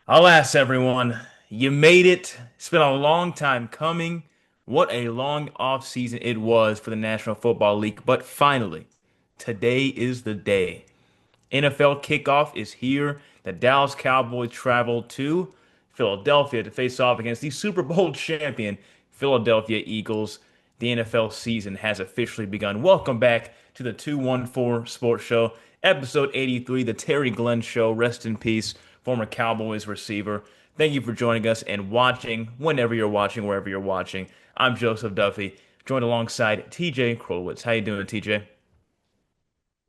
Alas, everyone, you made it. It's been a long time coming. What a long off season it was for the National Football League. But finally, today is the day. NFL kickoff is here. The Dallas Cowboys travel to Philadelphia to face off against the Super Bowl champion Philadelphia Eagles. The NFL season has officially begun. Welcome back to the 214 Sports Show, episode 83, the Terry Glenn Show. Rest in peace, former Cowboys receiver. Thank you for joining us and watching whenever you're watching, wherever you're watching. I'm Joseph Duffy, joined alongside TJ Krilowicz. How you doing, TJ?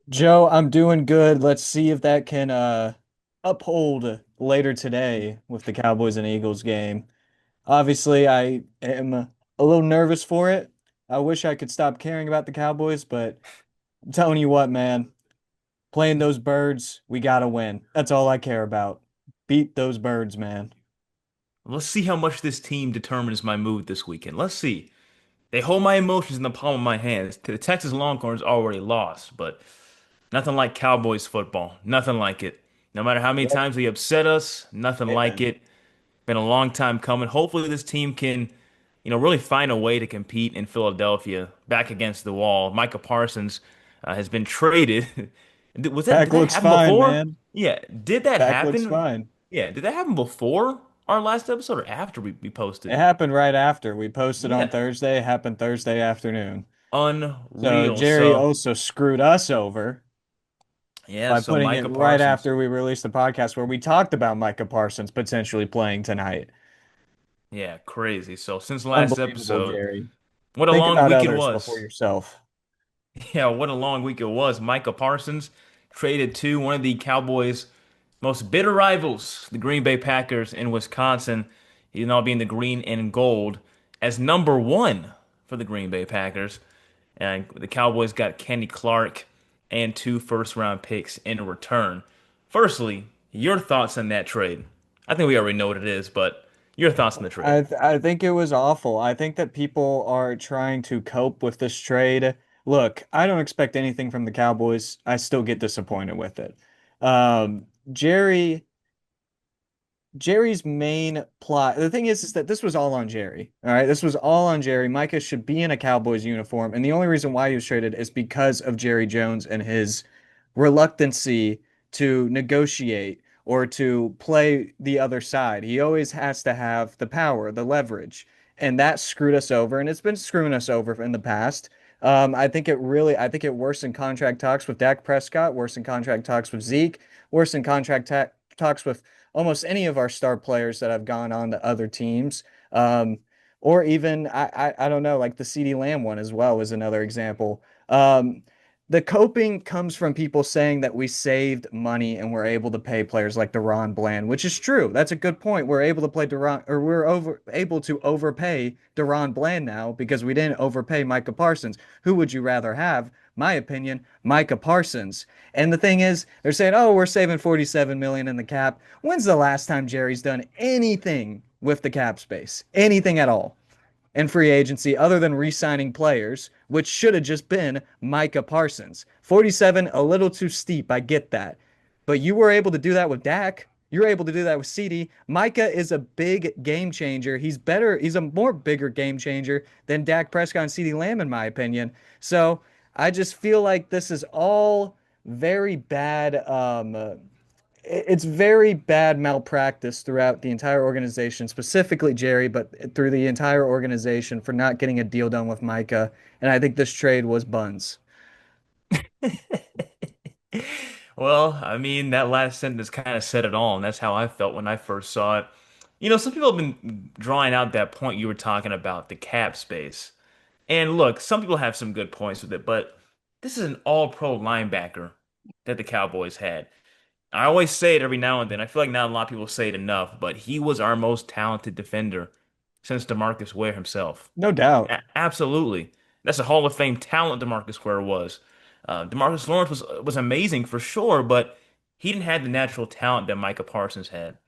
Joe, I'm doing good. Let's see if that can uphold later today with the Cowboys and Eagles game. Obviously, I am a little nervous for it. I wish I could stop caring about the Cowboys, but I'm telling you what, man, playing those birds, we gotta win. That's all I care about. Beat those birds, man. Let's see how much this team determines my mood this weekend. Let's see. They hold my emotions in the palm of my hands. The Texas Longhorns already lost, but nothing like Cowboys football. Nothing like it. No matter how many Yep. times they upset us, nothing like Amen. it. Been a long time coming. Hopefully this team can, really find a way to compete in Philadelphia back against the wall. Micah Parsons has been traded. Did Back that looks happen fine, before? man. Yeah, did that Back looks happen? fine. Yeah, did that happen before our last episode or after we It posted? happened right after. We posted on Yeah, Thursday. It happened Thursday afternoon. So unreal. Jerry So, also screwed us over yeah, by so putting it Micah right Parsons. after we released the podcast where we talked about Micah Parsons potentially playing tonight. Yeah, crazy. So since last Unbelievable, episode, Jerry. what a Think long about week it others before was. yourself. Yeah, what a long week it was. Micah Parsons traded to one of the Cowboys' most bitter rivals, the Green Bay Packers in Wisconsin. He's now being the green and gold as number one for the Green Bay Packers. And the Cowboys got Kenny Clark and two first-round picks in return. Firstly, your thoughts on that trade. I think we already know what it is, but your thoughts on the trade. I think it was awful. I think that people are trying to cope with this trade. Look, I don't expect anything from the Cowboys. I still get disappointed with it. Um, Jerry Jerry's main plot. The thing is that this was all on Jerry. All right, this was all on Jerry. Micah should be in a Cowboys uniform, and the only reason why he was traded is because of Jerry Jones and his reluctancy to negotiate or to play the other side. He always has to have the power, the leverage, and that screwed us over, and it's been screwing us over in the past. I think it worsened contract talks with Dak Prescott, worsened contract talks with Zeke, worsened talks with almost any of our star players that have gone on to other teams. Or even I don't know, like the CD Lamb one as well is another example. The coping comes from people saying that we saved money and we're able to pay players like Deron Bland, which is true. That's a good point. We're able to play Deron, or we're over able to overpay Deron Bland now because we didn't overpay Micah Parsons. Who would you rather have? My opinion, Micah Parsons. And the thing is, they're saying, "Oh, we're saving 47 million in the cap." When's the last time Jerry's done anything with the cap space? Anything at all? In free agency other than re-signing players, which should have just been Micah Parsons. 47, a little too steep. I get that. But you were able to do that with Dak. You're able to do that with CD. Micah is a big game changer. He's better. He's a more bigger game changer than Dak Prescott and CD Lamb, in my opinion. So I just feel like this is all very bad. It's very bad malpractice throughout the entire organization, specifically Jerry, but through the entire organization for not getting a deal done with Micah. And I think this trade was buns. Well, I mean, that last sentence kind of said it all, and that's how I felt when I first saw it. Some people have been drawing out that point you were talking about, the cap space. And look, some people have some good points with it, but this is an all-pro linebacker that the Cowboys had. I always say it every now and then. I feel like not a lot of people say it enough, but he was our most talented defender since DeMarcus Ware himself. No doubt. Absolutely. That's a Hall of Fame talent DeMarcus Ware was. DeMarcus Lawrence was amazing for sure, but he didn't have the natural talent that Micah Parsons had.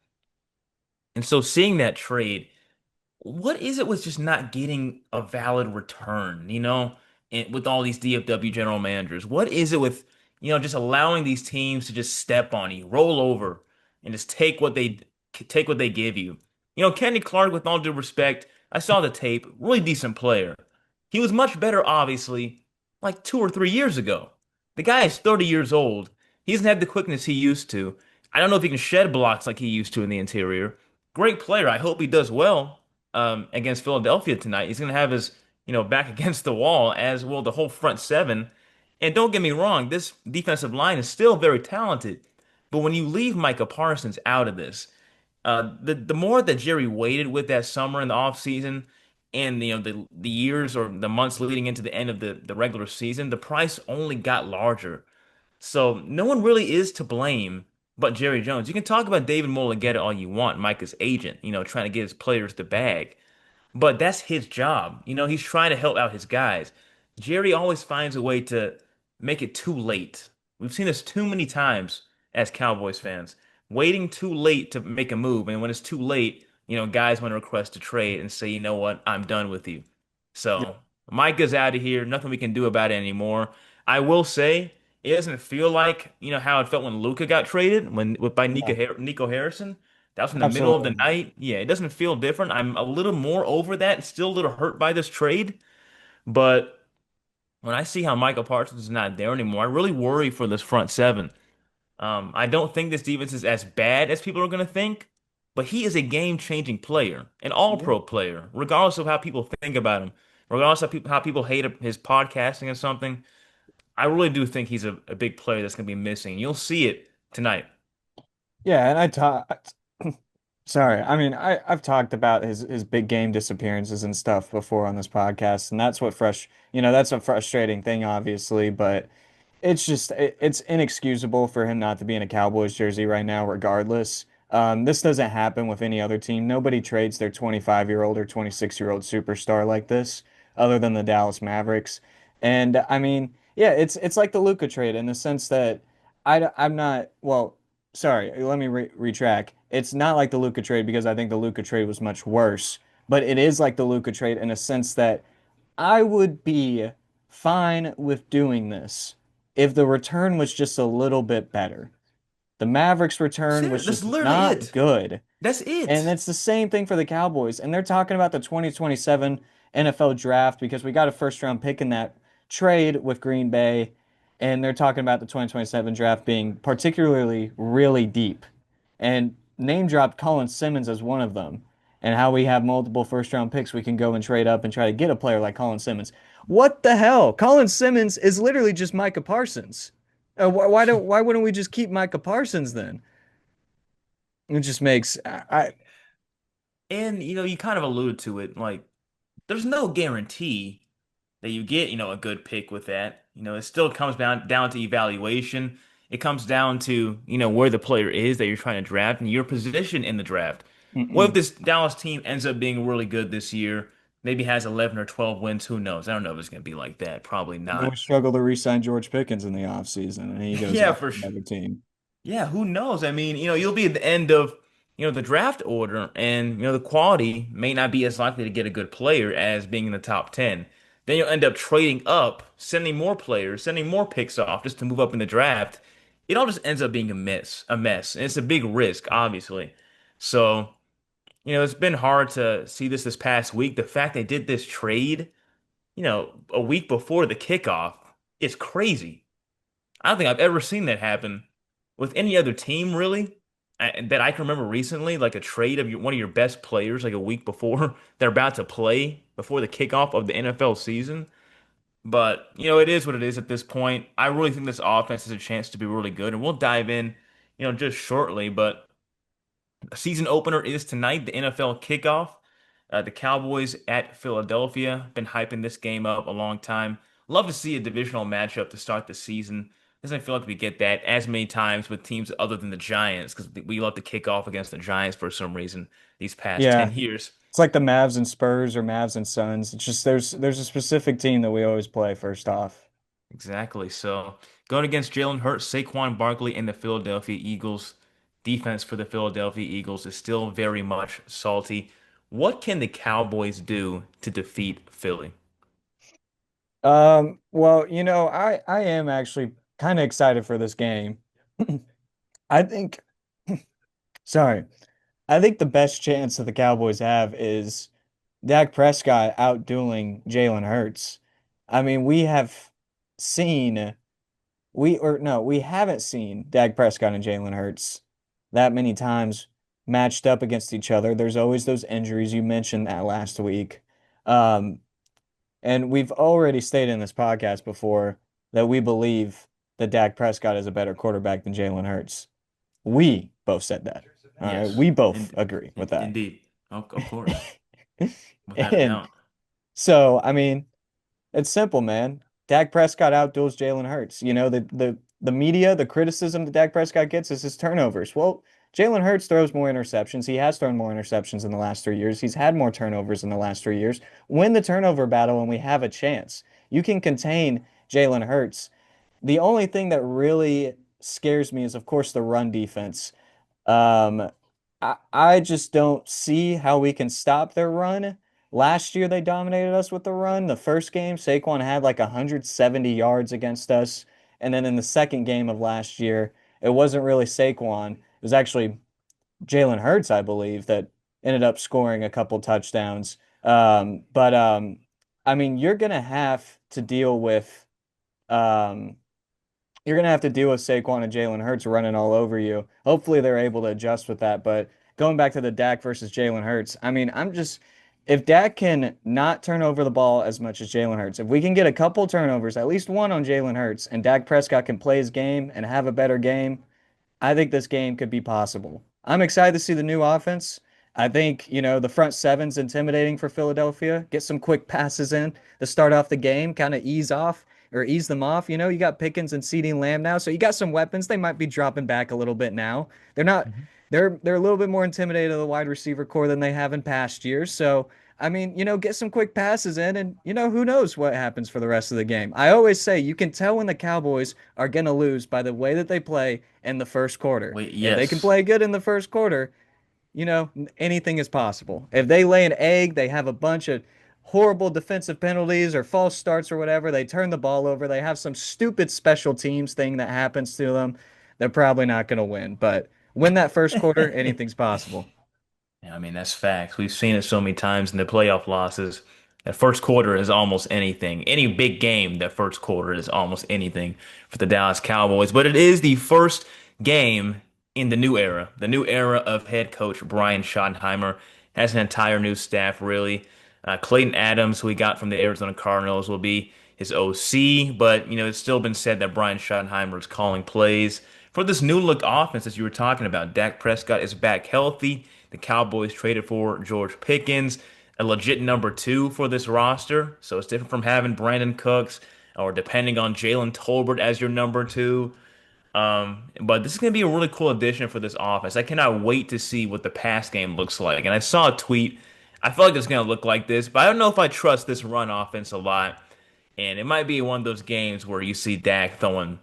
And so seeing that trade, what is it with just not getting a valid return, with all these DFW general managers? What is it with, just allowing these teams to just step on you, roll over, and just take what they take what they give you. Kenny Clark, with all due respect, I saw the tape, really decent player. He was much better, obviously, like 2 or 3 years ago. The guy is 30 years old. He doesn't have the quickness he used to. I don't know if he can shed blocks like he used to in the interior. Great player. I hope he does well against Philadelphia tonight. He's going to have his, back against the wall, as will the whole front seven. And don't get me wrong, this defensive line is still very talented. But when you leave Micah Parsons out of this, the more that Jerry waited with that summer in the offseason and the years or the months leading into the end of the regular season, the price only got larger. So no one really is to blame but Jerry Jones. You can talk about David Mulligetta all you want, Micah's agent, trying to get his players the bag. But that's his job. He's trying to help out his guys. Jerry always finds a way to make it too late. We've seen this too many times as Cowboys fans, waiting too late to make a move. And when it's too late, guys want to request a trade and say, you know what, I'm done with you. Yep. So Micah's out of here. Nothing we can do about it anymore. I will say, it doesn't feel like, how it felt when Luka got traded by Yeah, Nico Harrison. That was in the middle of the absolutely. night. Yeah, it doesn't feel different. I'm a little more over that, still a little hurt by this trade. But when I see how Michael Parsons is not there anymore, I really worry for this front seven. I don't think this defense is as bad as people are going to think, but he is a game-changing player, an Yeah. all-pro player, regardless of how people think about him, regardless of how people hate his podcasting or something. I really do think he's a big player that's going to be missing. You'll see it tonight. Yeah, and I talk. Sorry, I mean I've talked about his big game disappearances and stuff before on this podcast, and that's a frustrating thing, obviously, but it's inexcusable for him not to be in a Cowboys jersey right now, regardless. This doesn't happen with any other team. Nobody trades their 25-year-old or 26-year-old superstar like this, other than the Dallas Mavericks. And I mean, yeah, it's like the Luka trade in the sense that I'm not well. Sorry, let me retract. It's not like the Luka trade because I think the Luka trade was much worse, but it is like the Luka trade in a sense that I would be fine with doing this if the return was just a little bit better. The Mavericks return was That's just literally not it. good. That's And it. it's the same thing for the Cowboys. And they're talking about the 2027 NFL draft because we got a first round pick in that trade with Green Bay. And they're talking about the 2027 draft being particularly really deep. And name dropped Colin Simmons as one of them. And how we have multiple first round picks, we can go and trade up and try to get a player like Colin Simmons. What the hell? Colin Simmons is literally just Micah Parsons. Why wouldn't we just keep Micah Parsons then? It just makes And you kind of alluded to it. Like, there's no guarantee that you get, a good pick with that. It still comes down to evaluation. It comes down to, where the player is that you're trying to draft and your position in the draft. What if mm-mm. this Dallas team ends up being really good this year? Maybe has 11 or 12 wins. Who knows? I don't know if it's going to be like that. Probably And then we not. struggle to re-sign George Pickens in the offseason, and he goes Yeah, off for to sure. another team. Yeah, who knows? I mean, you'll be at the end of, the draft order, and, the quality may not be as likely to get a good player as being in the top 10. Then you'll end up trading up, sending more players, sending more picks off just to move up in the draft. It all just ends up being a mess. And it's a big risk, obviously. So, it's been hard to see this past week. The fact they did this trade, a week before the kickoff is crazy. I don't think I've ever seen that happen with any other team, really, that I can remember recently, like a trade of one of your best players like a week before they're about to play before the kickoff of the NFL season. But, it is what it is at this point. I really think this offense has a chance to be really good, and we'll dive in, just shortly. But the season opener is tonight, the NFL kickoff. The Cowboys at Philadelphia. Been hyping this game up a long time. Love to see a divisional matchup to start the season. Doesn't feel like we get that as many times with teams other than the Giants because we love to kick off against the Giants for some reason these past Yeah, 10 years. it's like the Mavs and Spurs or Mavs and Suns. It's just there's a specific team that we always play first off. Exactly. So going against Jalen Hurts, Saquon Barkley, and the Philadelphia Eagles. Defense for the Philadelphia Eagles is still very much salty. What can the Cowboys do to defeat Philly? Well, I am actually kind of excited for this game. I think, sorry. I think the best chance that the Cowboys have is Dak Prescott outdueling Jalen Hurts. I mean, seen we haven't seen Dak Prescott and Jalen Hurts that many times matched up against each other. There's always those injuries. You mentioned that last week. Um, and we've already stated in this podcast before that we believe that Dak Prescott is a better quarterback than Jalen Hurts. We both said that. All right. Yes, We both agree with that. indeed, of course, without a And doubt. so, I mean, it's simple, man. Dak Prescott outduels Jalen Hurts. The media, the criticism that Dak Prescott gets is his turnovers. Well, Jalen Hurts throws more interceptions. He has thrown more interceptions in the last 3 years. He's had more turnovers in the last 3 years. Win the turnover battle and we have a chance. You can contain Jalen Hurts. The only thing that really scares me is, of course, the run defense. Um, I just don't see how we can stop their run. Last year they dominated us with the run. The first game, Saquon had like 170 yards against us. And then in the second game of last year, it wasn't really Saquon. It was actually Jalen Hurts, I believe, that ended up scoring a couple touchdowns. But I mean, um, you're gonna have to deal with Saquon and Jalen Hurts running all over you. Hopefully they're able to adjust with that. But going back to the Dak versus Jalen Hurts, I mean, if Dak can not turn over the ball as much as Jalen Hurts, if we can get a couple turnovers, at least one on Jalen Hurts, and Dak Prescott can play his game and have a better game, I think this game could be possible. I'm excited to see the new offense. I think, the front seven's intimidating for Philadelphia. Get some quick passes in to start off the game, kind of ease them off. You got Pickens and CeeDee Lamb now, so you got some weapons. They might be dropping back a little bit now. They're not Mhm. they're a little bit more intimidated of the wide receiver core than they have in past years. So I mean, get some quick passes in, and who knows what happens for the rest of the game. I always say you can tell when the Cowboys are gonna lose by the way that they play in the first quarter. Wait, If they can yes. play good in the first quarter, anything is possible. If they lay an egg, they have a bunch of horrible defensive penalties or false starts or whatever, they turn the ball over, they have some stupid special teams thing that happens to them, they're probably not going to win. But win that first quarter, anything's possible. Yeah, I mean, that's facts. We've seen it so many times in the playoff losses. That first quarter is almost anything. Any big game, that first quarter is almost anything for the Dallas Cowboys. But it is the first game in the new era of head coach Brian Schottenheimer. Has an entire new staff, really. Clayton Adams, who he got from the Arizona Cardinals, will be his OC. But, it's still been said that Brian Schottenheimer is calling plays for this new look offense that you were talking about. Dak Prescott is back healthy. The Cowboys traded for George Pickens, a legit number two for this roster. So it's different from having Brandon Cooks or depending on Jalen Tolbert as your number two. But this is going to be a really cool addition for this offense. I cannot wait to see what the pass game looks like. And I saw a tweet. I feel like it's going to look like this, but I don't know if I trust this run offense a lot. And it might be one of those games where you see Dak throwing,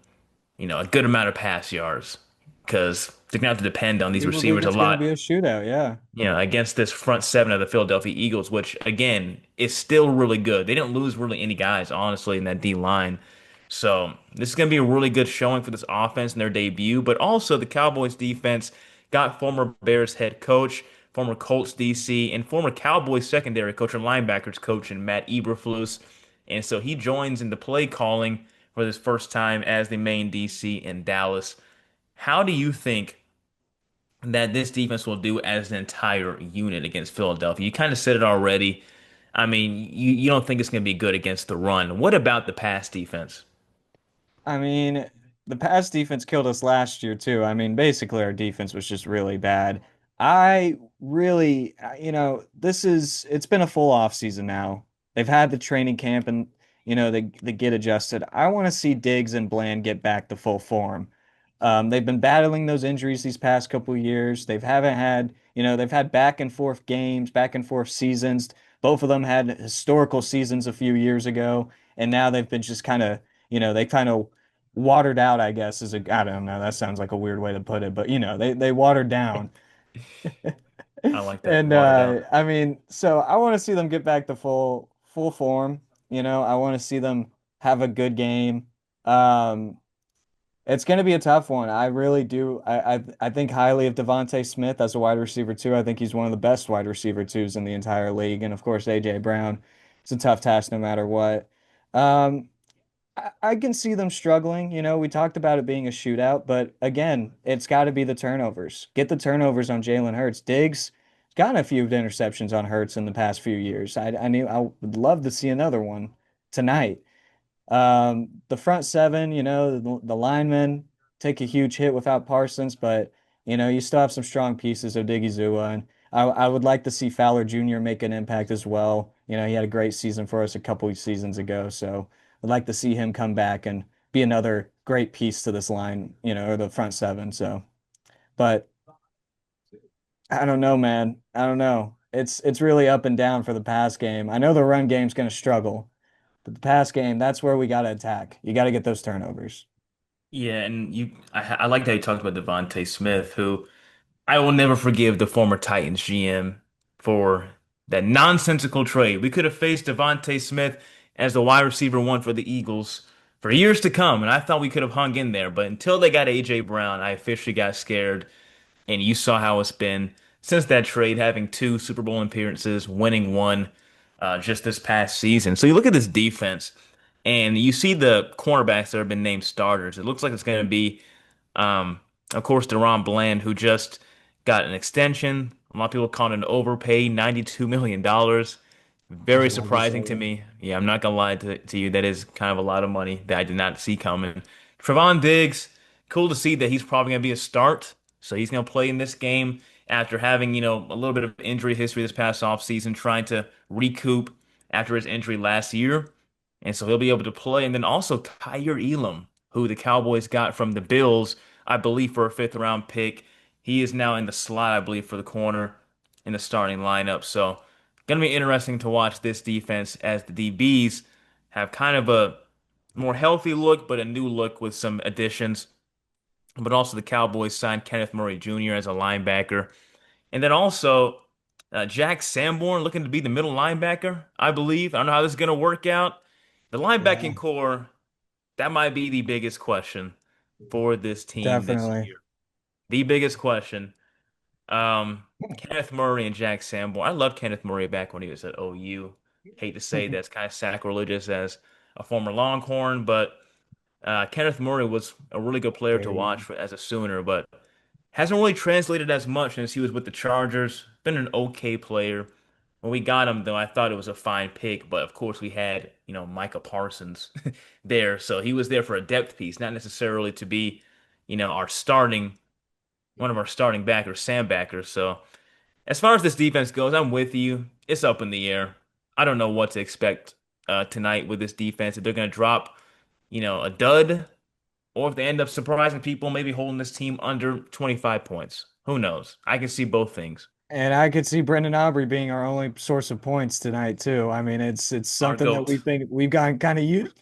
a good amount of pass yards because they're going to have to depend on these You believe receivers a it's going to lot. be a shootout, yeah. Against this front seven of the Philadelphia Eagles, which again is still really good. They didn't lose really any guys, honestly, in that D line. So this is going to be a really good showing for this offense in their debut. But also the Cowboys defense got former Bears head coach, former Colts DC, and former Cowboys secondary coach and linebackers coach and Matt Eberflus. And so he joins in the play calling for this first time as the main DC in Dallas. How do you think that this defense will do as an entire unit against Philadelphia? You kind of said it already. I mean, you don't think it's going to be good against the run. What about the pass defense? I mean, the pass defense killed us last year too. I mean, basically our defense was just really bad. I really, it's been a full off season now. They've had the training camp and they get adjusted. I want to see Diggs and Bland get back to full form. They've been battling those injuries these past couple of years. They've had back and forth games, back and forth seasons. Both of them had historical seasons a few years ago, and now they've been just they kind of watered out, I guess, I don't know, that sounds like a weird way to put it, but they watered down. I like that. And Watered out. I mean, so I want to see them get back to full form. I want to see them have a good game. Um, It's going to be a tough one. I really do. I think highly of Devontae Smith as a wide receiver too. I think he's one of the best wide receiver twos in the entire league. And of course, AJ Brown. It's a tough task no matter what. Um, I can see them struggling. You know, we talked about it being a shootout, but again, it's got to be the turnovers. Get the turnovers on Jalen Hurts. Diggs gotten a few interceptions on Hurts in the past few years. I would love to see another one tonight. The front seven, you know, the linemen take a huge hit without Parsons, but you know, you still have some strong pieces of Diggy Zua, and I would like to see Fowler Jr. make an impact as well. You know, he had a great season for us a couple of seasons ago, so I'd like to see him come back and be another great piece to this line, you know, or the front seven. So, but I don't know, man. I don't know. It's really up and down for the pass game. I know the run game's going to struggle. But the pass game, that's where we got to attack. You got to get those turnovers. Yeah, and I like how you talked about Devontae Smith, who I will never forgive the former Titans GM for that nonsensical trade. We could have faced Devontae Smith as the wide receiver one for the Eagles for years to come, and I thought we could have hung in there. But until they got AJ Brown, I officially got scared. And you saw how it's been since that trade, having two Super Bowl appearances, winning one just this past season. So you look at this defense, and you see the cornerbacks that have been named starters. It looks like it's going to be, um, of course, Deron Bland, who just got an extension. A lot of people call it an overpay, $92 million. That's Very ridiculous. surprising to me. Yeah, I'm not gonna lie to you. That is kind of a lot of money that I did not see coming. Trevon Diggs, cool to see that he's probably gonna be a start. So he's gonna play in this game after having, a little bit of injury history this past offseason, trying to recoup after his injury last year. And so he'll be able to play. And then also Kyer Elam, who the Cowboys got from the Bills, I believe for a fifth round pick. He is now in the slot, I believe, for the corner in the starting lineup. So going to be interesting to watch this defense as the DBs have kind of a more healthy look, but a new look with some additions. But also the Cowboys signed Kenneth Murray Jr. as a linebacker. And then also Jack Sanborn looking to be the middle linebacker, I believe. I don't know how this is going to work out. The Yeah, linebacking core, that might be the biggest question for this team this definitely. year. The biggest question. Kenneth Murray and Jack Sanborn. I loved Kenneth Murray back when he was at OU. Hate to say that's kind of sacrilegious as a former Longhorn, but Kenneth Murray was a really good player to Very watch good. as a Sooner, but hasn't really translated as much since he was with the Chargers. Been an okay player. When we got him, though, I thought it was a fine pick, but of course we had, Micah Parsons there, so he was there for a depth piece, not necessarily to be, our starting one of our starting backers, Sam backers. So as far as this defense goes, I'm with you. It's up in the air. I don't know what to expect tonight with this defense. If they're going to drop, a dud, or if they end up surprising people, maybe holding this team under 25 points. Who knows? I can see both things. And I could see Brendan Aubrey being our only source of points tonight too. I mean, it's Our something that we GOAT. think we've gotten kind of used.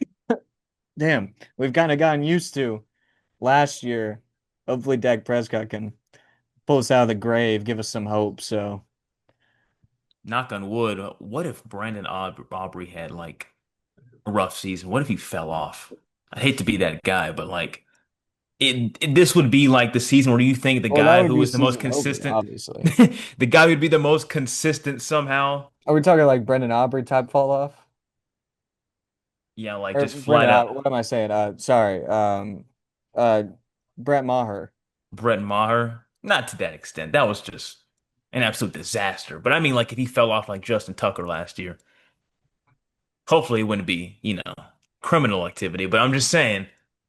Damn, we've kind of gotten used to last year. Hopefully, Dak Prescott can pull us out of the grave, give us some hope. So, Knock on wood. What if Brandon Aubrey had like a rough season? What if he fell off? I hate to be that guy, but like this would be like the season where you think the well, that guy would who be is the most season over, consistent, obviously. the guy who'd be the most consistent somehow. Are we talking like Brendan Aubrey type fall off? Yeah, like Or just flat Brendan, out what am I saying? Sorry. Uh, Brett Maher. Brett Maher. Not to that extent. That was just an absolute disaster. But I mean, like if he fell off like Justin Tucker last year, hopefully it wouldn't be, criminal activity. But I'm just saying,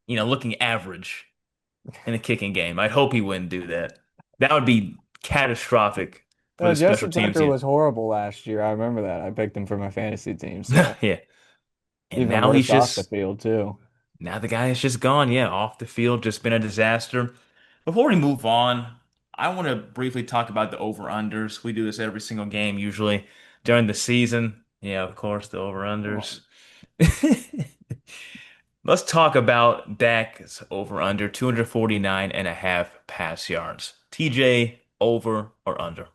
looking average in a kicking game, I'd hope he wouldn't do that. That would be catastrophic for No, the special Justin teams Tucker unit. was horrible last year. I remember that. I picked him for my fantasy team, so Yeah. And even now he's worse off the just field too. Now the guy is just gone. Yeah, off the field, just been a disaster. Before we move on, I want to briefly talk about the over-unders. We do this every single game, usually during the season. Yeah, of course, the over-unders. Oh. Let's talk about Dak's over-under 249 and a half pass yards. TJ, over or under?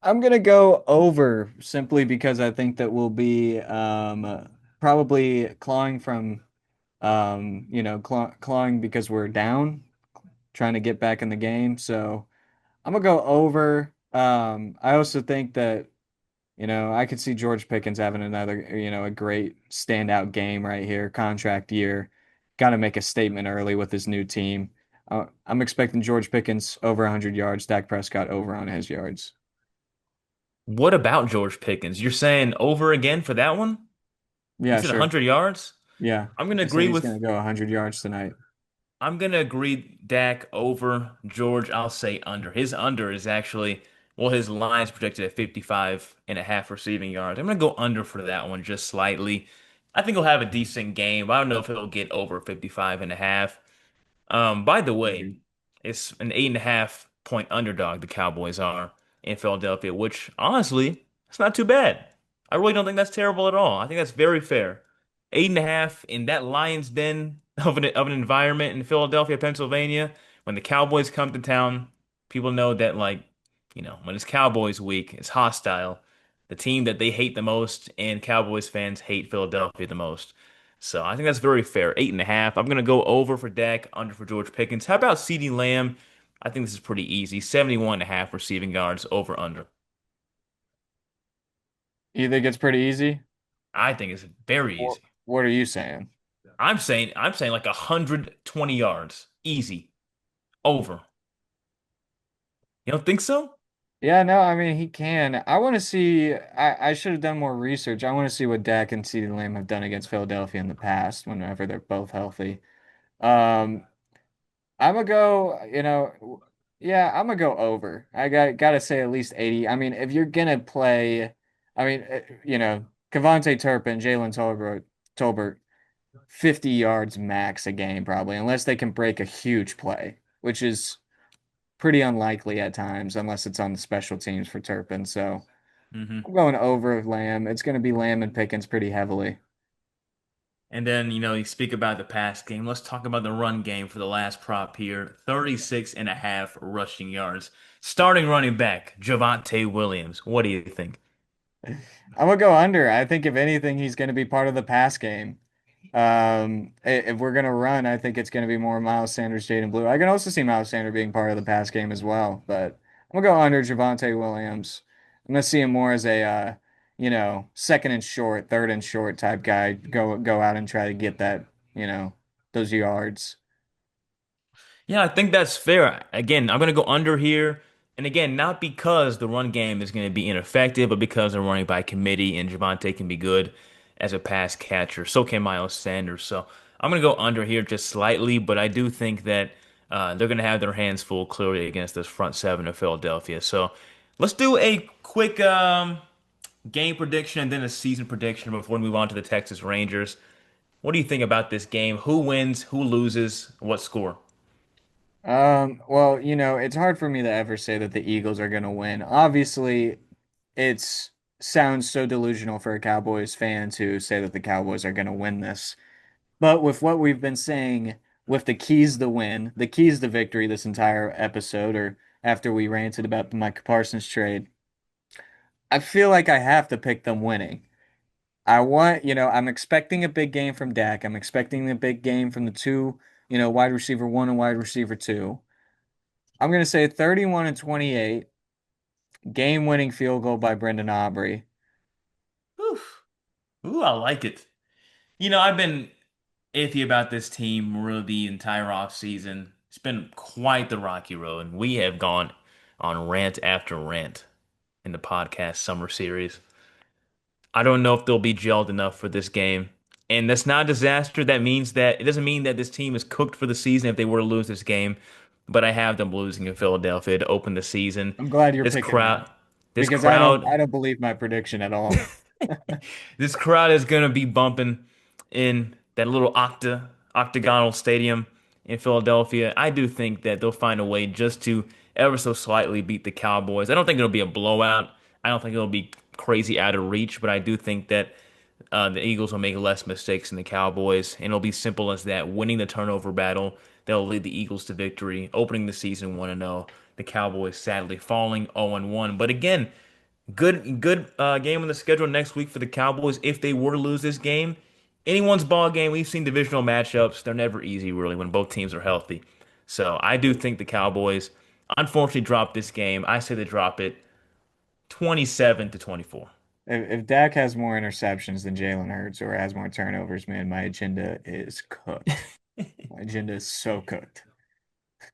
I'm gonna go over simply because I think that we'll be probably clawing from clawing because we're down, trying to get back in the game. So I'm gonna go over. I also think that, I could see George Pickens having another, a great standout game right here, contract year. Got to make a statement early with his new team. I'm expecting George Pickens over 100 yards, Dak Prescott over on his yards. What about George Pickens? You're saying over again for that one? You Yeah, said sure. 100 yards? Yeah. I'm gonna I said agree he's with going to go 100 yards tonight. I'm gonna agree Dak over George. I'll say under. His under is actually well, his line's projected at 55 and a half receiving yards. I'm gonna go under for that one just slightly. I think he'll have a decent game. I don't know if he'll get over 55 and a half. By the way, Agreed. it's an 8.5 point underdog, the Cowboys are in Philadelphia, which honestly, it's not too bad. I really don't think that's terrible at all. I think that's very fair. 8.5 in that lion's den of an environment in Philadelphia, Pennsylvania. When the Cowboys come to town, people know that when it's Cowboys week, it's hostile. The team that they hate the most, and Cowboys fans hate Philadelphia the most. So I think that's very fair. 8.5. I'm gonna go over for Dak, under for George Pickens. How about CeeDee Lamb? I think this is pretty easy. 71.5 receiving yards over under. You think it's pretty easy? I think it's very What, easy. what are you saying? I'm saying like 120 yards. Easy. Over. You don't think so? Yeah, no, I mean he can. I want to see. I should have done more research. I want to see what Dak and CeeDee Lamb have done against Philadelphia in the past, whenever they're both healthy. Um, I'm gonna go. Yeah, I'm gonna go over. I gotta say at least 80. I mean, if you're gonna play, I mean, Cavante Turpin, Jalen Tolbert, 50 yards max a game probably, unless they can break a huge play, which is pretty unlikely at times, unless it's on the special teams for Turpin. So hmm I'm going over Lamb. It's going to be Lamb and Pickens pretty heavily. And then, you speak about the pass game. Let's talk about the run game for the last prop here. 36.5 rushing yards. Starting running back, Javonte Williams. What do you think? I'm gonna go under. I think if anything, he's going to be part of the pass game. If we're gonna run, I think it's going to be more Miles Sanders, Jaden Blue. I can also see Miles Sanders being part of the pass game as well, but I'm gonna go under Javonte Williams. I'm gonna see him more as a second and short, third and short type guy. Go out and try to get that, those yards. Yeah, I think that's fair. Again, I'm going to go under here. And again, not because the run game is going to be ineffective, but because they're running by committee and Javonte can be good as a pass catcher. So can Miles Sanders. So I'm going to go under here just slightly, but I do think that they're going to have their hands full clearly against this front seven of Philadelphia. So let's do a quick game prediction and then a season prediction before we move on to the Texas Rangers. What do you think about this game? Who wins? Who loses? What score? Well, it's hard for me to ever say that the Eagles are going to win. Obviously, it's sounds so delusional for a Cowboys fan to say that the Cowboys are going to win this. But with what we've been saying, with the keys to win, the keys to victory this entire episode, or after we ranted about the Micah Parsons trade, I feel like I have to pick them winning. I'm expecting a big game from Dak. I'm expecting a big game from the two, wide receiver one and wide receiver two. I'm going to say 31 and 28, game-winning field goal by Brendan Aubrey. Whew. Ooh, I like it. I've been iffy about this team really the entire offseason. It's been quite the rocky road, and we have gone on rant after rant in the podcast summer series. I don't know if they'll be gelled enough for this game. And that's not a disaster. That means that it doesn't mean that this team is cooked for the season if they were to lose this game. But I have them losing in Philadelphia to open the season. I'm glad you're This picking them crowd, this because I don't crowd I don't believe my prediction at all. This crowd is gonna be bumping in that little octagonal stadium in Philadelphia. I do think that they'll find a way just to ever so slightly beat the Cowboys. I don't think it'll be a blowout. I don't think it'll be crazy out of reach, but I do think that the Eagles will make less mistakes than the Cowboys, and it'll be simple as that: winning the turnover battle. They'll lead the Eagles to victory, opening the season 1-0. The Cowboys sadly falling 0-1. But again, good game on the schedule next week for the Cowboys. If they were to lose this game, anyone's ball game. We've seen divisional matchups. They're never easy, really, when both teams are healthy. So I do think the Cowboys unfortunately dropped this game. I say they drop it 27 to 24. If Dak has more interceptions than Jalen Hurts or has more turnovers, man, my agenda is cooked. My agenda is so cooked.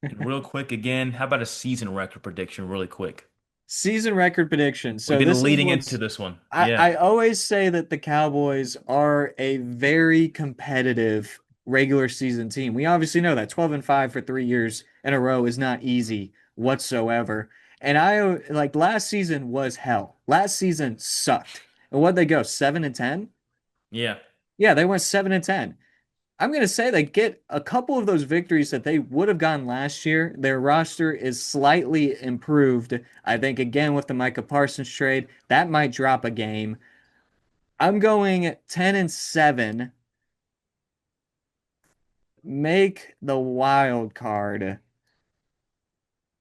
And real quick again, how about a season record prediction, really quick? Season record prediction. We've So been this is leading into what's this one. I, Yeah. I always say that the Cowboys are a very competitive regular season team. We obviously know that 12-5 for 3 years in a row is not easy whatsoever. And I like last season was hell. Last season sucked. And what'd they go? 7-10? Yeah. Yeah, they went 7-10. I'm gonna say they get a couple of those victories that they would have gotten last year. Their roster is slightly improved. I think again with the Micah Parsons trade, that might drop a game. I'm going 10-7. Make the wild card.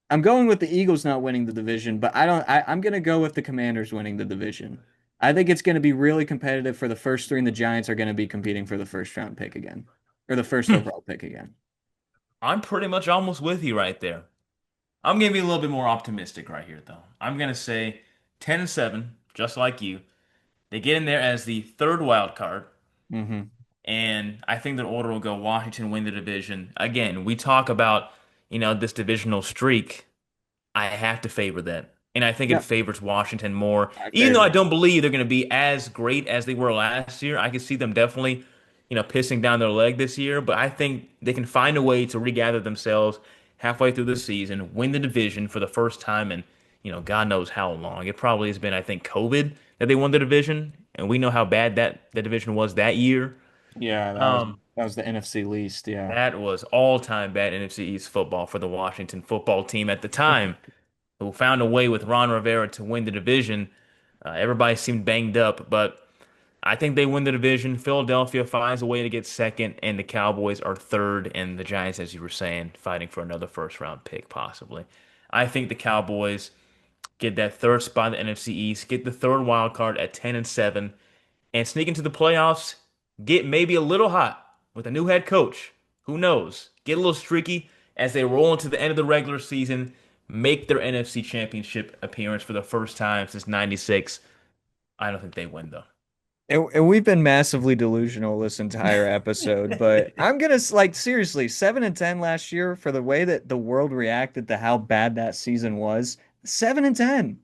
I'm going with the Eagles not winning the division, but I don't. I'm gonna go with the Commanders winning the division. I think it's going to be really competitive for the first three, and the Giants are going to be competing for the first round pick again, or the first Hmm. overall pick again. I'm pretty much almost with you right there. I'm gonna be a little bit more optimistic right here, though. I'm gonna say 10 and 7, just like you. They get in there as the third wild card, Hmm. and I think the order will go Washington win the division. Again, we talk about, this divisional streak. I have to favor that. And I think it Yep, favors Washington more. I Even though I favor it. don't believe they're going to be as great as they were last year, I can see them definitely, pissing down their leg this year. But I think they can find a way to regather themselves halfway through the season, win the division for the first time in, God knows how long. It probably has been, I think, COVID that they won the division. And we know how bad that the division was that year. Yeah, Um, that was the NFC least. Yeah. that was all-time bad NFC East football for the Washington football team at the time, who found a way with Ron Rivera to win the division. Everybody seemed banged up, but I think they win the division. Philadelphia finds a way to get second, and the Cowboys are third, and the Giants, as you were saying, fighting for another first round pick, possibly. I think the Cowboys get that third spot in the NFC East, get the third wild card at 10 and 7, and sneak into the playoffs, get maybe a little hot with a new head coach. Who knows? Get a little streaky as they roll into the end of the regular season, make their NFC Championship appearance for the first time since '96. I don't think they win though. And we've been massively delusional this entire episode, but I'm gonna like seriously, 7-10 last year for the way that the world reacted to how bad that season was. 7-10.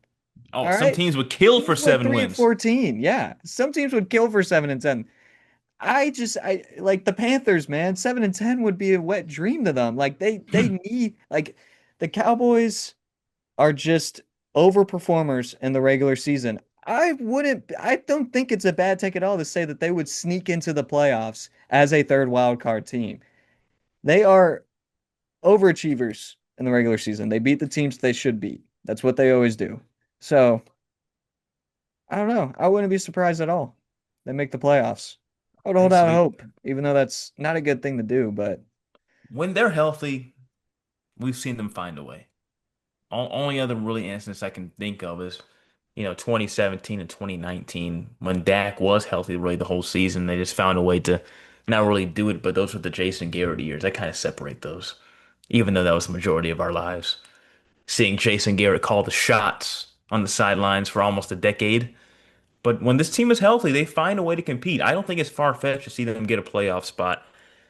Oh, All some right. teams would kill for Teams went seven three and wins. 14. Yeah. Some teams would kill for 7-10. I like the Panthers, man. 7-10 would be a wet dream to them. Like they need like the Cowboys are just overperformers in the regular season. I don't think it's a bad take at all to say that they would sneak into the playoffs as a third wild card team. They are overachievers in the regular season. They beat the teams they should beat. That's what they always do. So, I don't know. I wouldn't be surprised at all. They make the playoffs. I would They hold out sneak. hope, even though that's not a good thing to do, but When they're healthy, we've seen them find a way. Only other really instance I can think of is, 2017 and 2019 when Dak was healthy really the whole season. They just found a way to not really do it, but those were the Jason Garrett years. I kind of separate those, even though that was the majority of our lives. Seeing Jason Garrett call the shots on the sidelines for almost a decade. But when this team is healthy, they find a way to compete. I don't think it's far-fetched to see them get a playoff spot.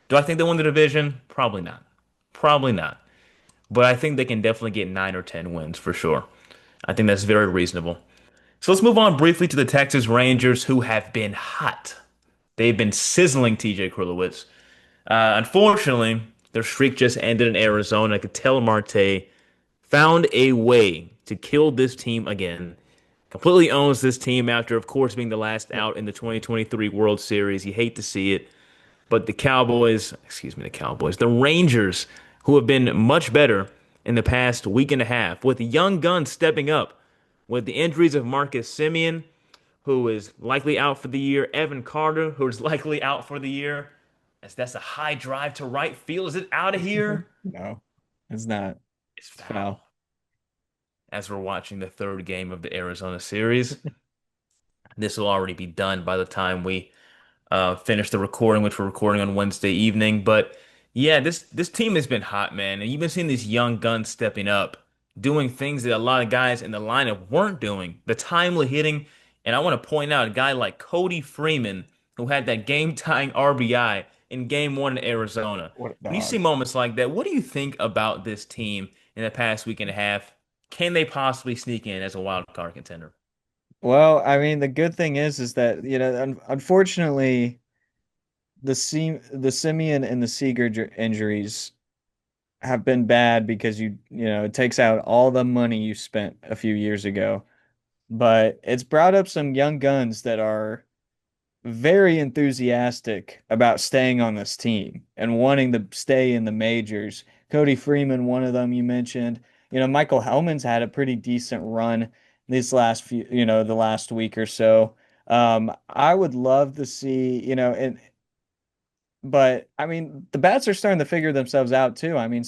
Do I think they win the division? Probably not. Probably not. But I think they can definitely get 9 or 10 wins for sure. I think that's very reasonable. So let's move on briefly to the Texas Rangers, who have been hot. They've been sizzling TJ Krilowicz. Unfortunately, their streak just ended in Arizona. Ketel Marte found a way to kill this team again. Completely owns this team after, of course, being the last out in the 2023 World Series. You hate to see it. But the Cowboys, excuse me, the Cowboys, the Rangers, who have been much better in the past week and a half, with young guns stepping up, with the injuries of Marcus Simeon, who is likely out for the year, Evan Carter, who is likely out for the year. As that's a high drive to right field. Is it out of here? no, it's not. It's It's foul. foul. As we're watching the third game of the Arizona series, this will already be done by the time we finished the recording, which we're recording on Wednesday evening. But yeah, this team has been hot, man. And you've been seeing these young guns stepping up, doing things that a lot of guys in the lineup weren't doing. The timely hitting, and I want to point out a guy like Cody Freeman, who had that game-tying RBI in Game 1 in Arizona. What a When you see dog. moments like that, what do you think about this team in the past week and a half? Can they possibly sneak in as a wild card contender? Well, I mean, the good thing is that, unfortunately, the Simeon and the Seager injuries have been bad because it takes out all the money you spent a few years ago. But it's brought up some young guns that are very enthusiastic about staying on this team and wanting to stay in the majors. Cody Freeman, one of them you mentioned. Michael Hellman's had a pretty decent run the last week or so. I would love to see, but I mean, the bats are starting to figure themselves out too. I mean,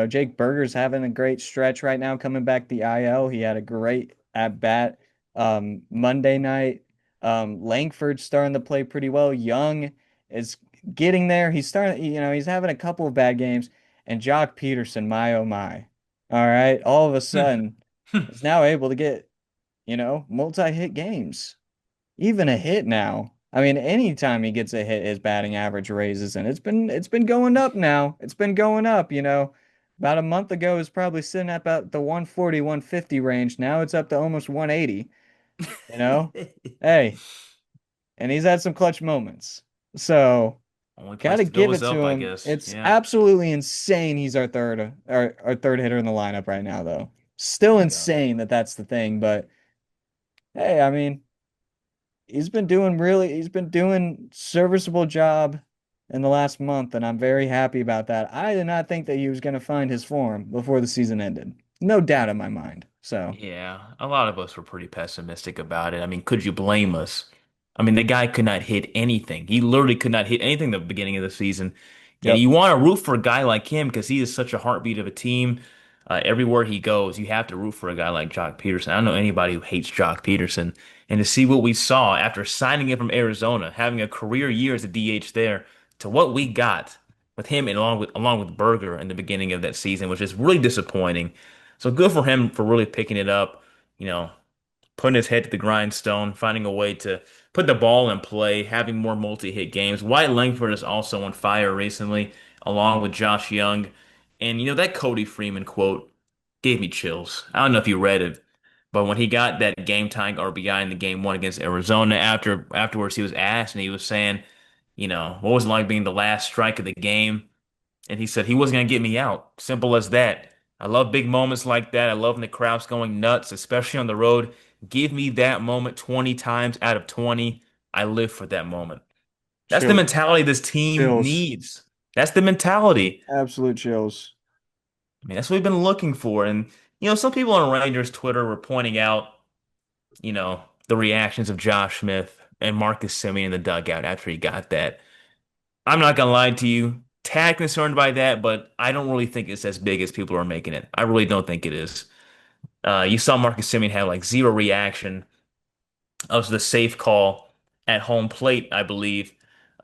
Jake Berger's having a great stretch right now coming back the IL. He had a great at bat Monday night. Langford's starting to play pretty well. Young is getting there. He's having a couple of bad games. And Jock Peterson, my oh my. All right, all of a sudden is now able to get, multi-hit games, even a hit now. I mean, anytime he gets a hit, his batting average raises, and it's been going up now. It's been going up, About a month ago, it was probably sitting at about the 140, 150 range. Now it's up to almost 180, you know? Hey, and he's had some clutch moments. So, Only place gotta to go give is it to up, I him. guess. It's Yeah. absolutely insane he's our third hitter in the lineup right now, though. Oh Still my God. insane that that's the thing, but hey, I mean, he's been doing serviceable job in the last month, and I'm very happy about that. I did not think that he was going to find his form before the season ended. No doubt in my mind. So, Yeah, a lot of us were pretty pessimistic about it. I mean, could you blame us? I mean, the guy could not hit anything. He literally could not hit anything at the beginning of the season. And yep. you want to root for a guy like him because he is such a heartbeat of a team. Everywhere he goes, you have to root for a guy like Jock Peterson. I don't know anybody who hates Jock Peterson. And to see what we saw after signing him from Arizona, having a career year as a DH there, to what we got with him and along with Berger in the beginning of that season, which is really disappointing. So good for him for really picking it up, you know, putting his head to the grindstone, finding a way to put the ball in play, having more multi-hit games. White Langford is also on fire recently, along with Josh Young. And that Cody Freeman quote gave me chills. I don't know if you read it, but when he got that game-tying RBI in the game 1 against Arizona, afterwards he was asked and he was saying, what was it like being the last strike of the game? And he said he wasn't going to get me out. Simple as that. I love big moments like that. I love when the crowd's going nuts, especially on the road. Give me that moment 20 times out of 20. I live for that moment. That's the Chill, mentality this team chills, needs. That's the mentality. absolute chills. I mean, that's what we've been looking for. And, some people on Rangers Twitter were pointing out, the reactions of Josh Smith and Marcus Semien in the dugout after he got that. I'm not gonna lie to you. Tad concerned by that, but I don't really think it's as big as people are making it. I really don't think it is. You saw Marcus Semien have like zero reaction of the safe call at home plate, I believe.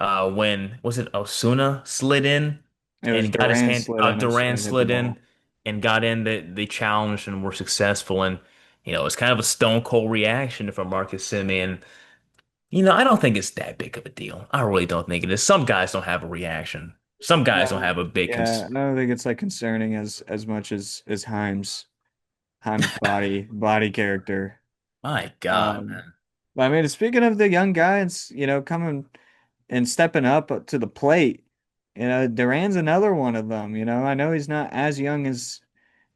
When was it Osuna slid in It was and got his Duran hand, slid in Duran and hit the slid in ball. and got in the challenge and were successful. And it's kind of a stone cold reaction from Marcus Semien. I don't think it's that big of a deal. I really don't think it is. Some guys don't have a reaction. Some guys don't No, have a big yeah, I don't think it's like concerning as much as Heim's body character. My God, Um, man. but I mean, speaking of the young guys, coming and stepping up to the plate. Duran's another one of them. I know he's not as young as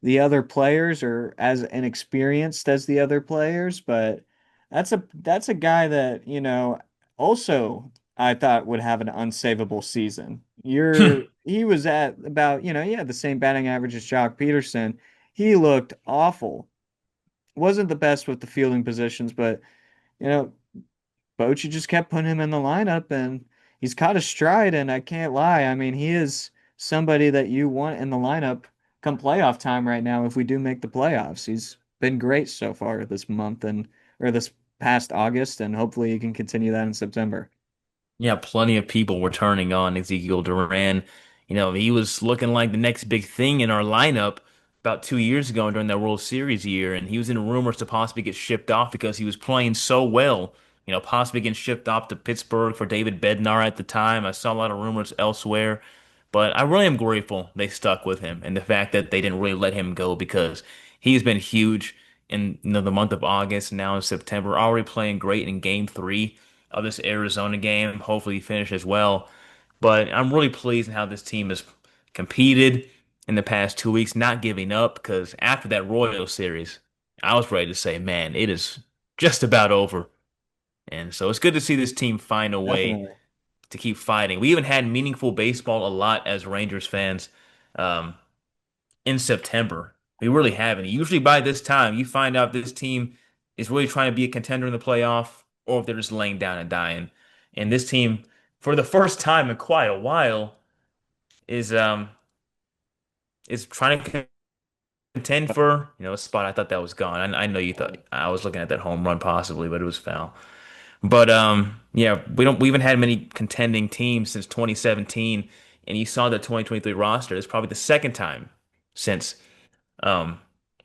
the other players or as inexperienced as the other players, but that's a guy that, also I thought would have an unsavable season. He was at about, he had the same batting average as Jock Peterson. He looked awful. Wasn't the best with the fielding positions, but you know, Bochy just kept putting him in the lineup and he's caught a stride. And I can't lie. I mean, he is somebody that you want in the lineup come playoff time right now if we do make the playoffs. He's been great so far this month or this past August, and hopefully he can continue that in September. Yeah, plenty of people were turning on Ezekiel Duran. He was looking like the next big thing in our lineup about 2 years ago during that World Series year, and he was in rumors to possibly get shipped off because he was playing so well. Possibly getting shipped off to Pittsburgh for David Bednar at the time. I saw a lot of rumors elsewhere, but I really am grateful they stuck with him and the fact that they didn't really let him go because he's been huge in the month of August, now in September, already playing great in Game 3 of this Arizona game. Hopefully he finishes well. But I'm really pleased in how this team has competed in the past 2 weeks, not giving up, because after that Royal series, I was ready to say, man, it is just about over. And so it's good to see this team find a way Definitely. to keep fighting. We even had meaningful baseball a lot as Rangers fans um, in September. We really haven't. Usually by this time, you find out this team is really trying to be a contender in the playoff, or if they're just laying down and dying. And this team, for the first time in quite a while, is um is trying to contend for a spot. I thought that was gone. I know you thought I was looking at that home run possibly, but it was foul. But yeah, we haven't had many contending teams since 2017, and you saw the 2023 roster. It's probably the second time since um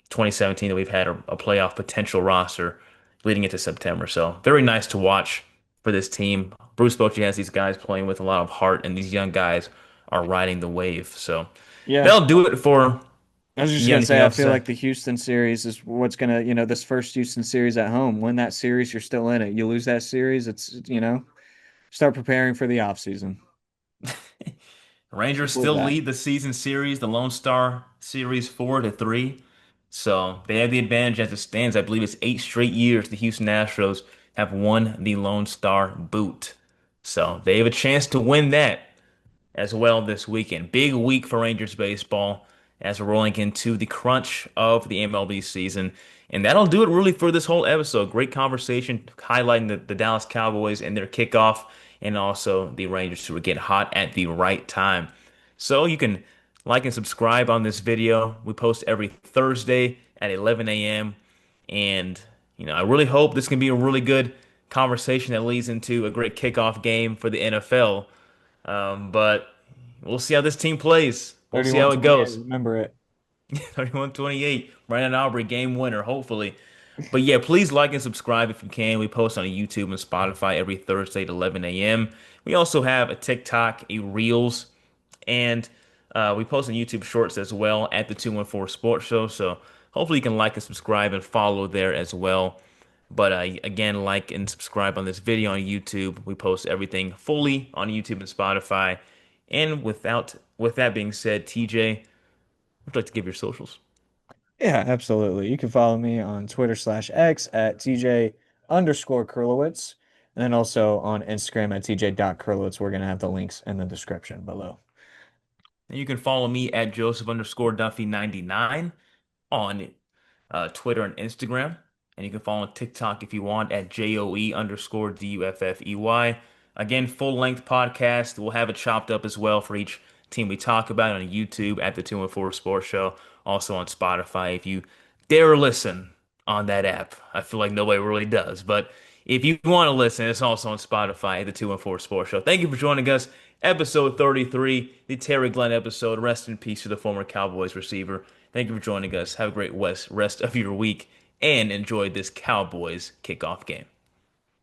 2017 that we've had a playoff potential roster leading into September. So very nice to watch for this team. Bruce Bochy has these guys playing with a lot of heart, and these young guys are riding the wave. So Yeah. that'll do it for. I was just You got gonna anything say, I else to feel say? like the Houston series is what's gonna, this first Houston series at home. Win that series, you're still in it. You lose that series, start preparing for the off season. Rangers Simple as still that. lead the season series, the Lone Star series 4-3. So they have the advantage as it stands. I believe it's 8 straight years the Houston Astros have won the Lone Star boot. So they have a chance to win that as well this weekend. Big week for Rangers baseball as we're rolling into the crunch of the MLB season. And that'll do it really for this whole episode. Great conversation highlighting the Dallas Cowboys and their kickoff, and also the Rangers who are getting hot at the right time. So you can like and subscribe on this video. We post every Thursday at 11 a.m. And, I really hope this can be a really good conversation that leads into a great kickoff game for the NFL. But we'll see how this team plays. We'll see how it 31-28, goes. remember it. 31-28, Brandon Aubrey, game winner, hopefully. But yeah, please like and subscribe if you can. We post on YouTube and Spotify every Thursday at 11 a.m. We also have a TikTok, a Reels, and we post on YouTube Shorts as well at the 214 Sports Show. So hopefully you can like and subscribe and follow there as well. But again, like and subscribe on this video on YouTube. We post everything fully on YouTube and Spotify. And with that being said, TJ, would you like to give your socials? Yeah, absolutely. You can follow me on Twitter/X at TJ_Krilowicz. And then also on Instagram at TJ.Krilowicz. We're gonna have the links in the description below. And you can follow me at Joseph_Duffy99 on Twitter and Instagram. And you can follow on TikTok if you want at JOE_DUFFEY. Again, full length podcast. We'll have it chopped up as well for each team we talk about on YouTube at the 214 Sports Show. Also on Spotify if you dare listen on that app. I feel like nobody really does. But if you want to listen, it's also on Spotify at the 214 Sports Show. Thank you for joining us. Episode 33, the Terry Glenn episode. Rest in peace to the former Cowboys receiver. Thank you for joining us. Have a great rest of your week and enjoy this Cowboys kickoff game.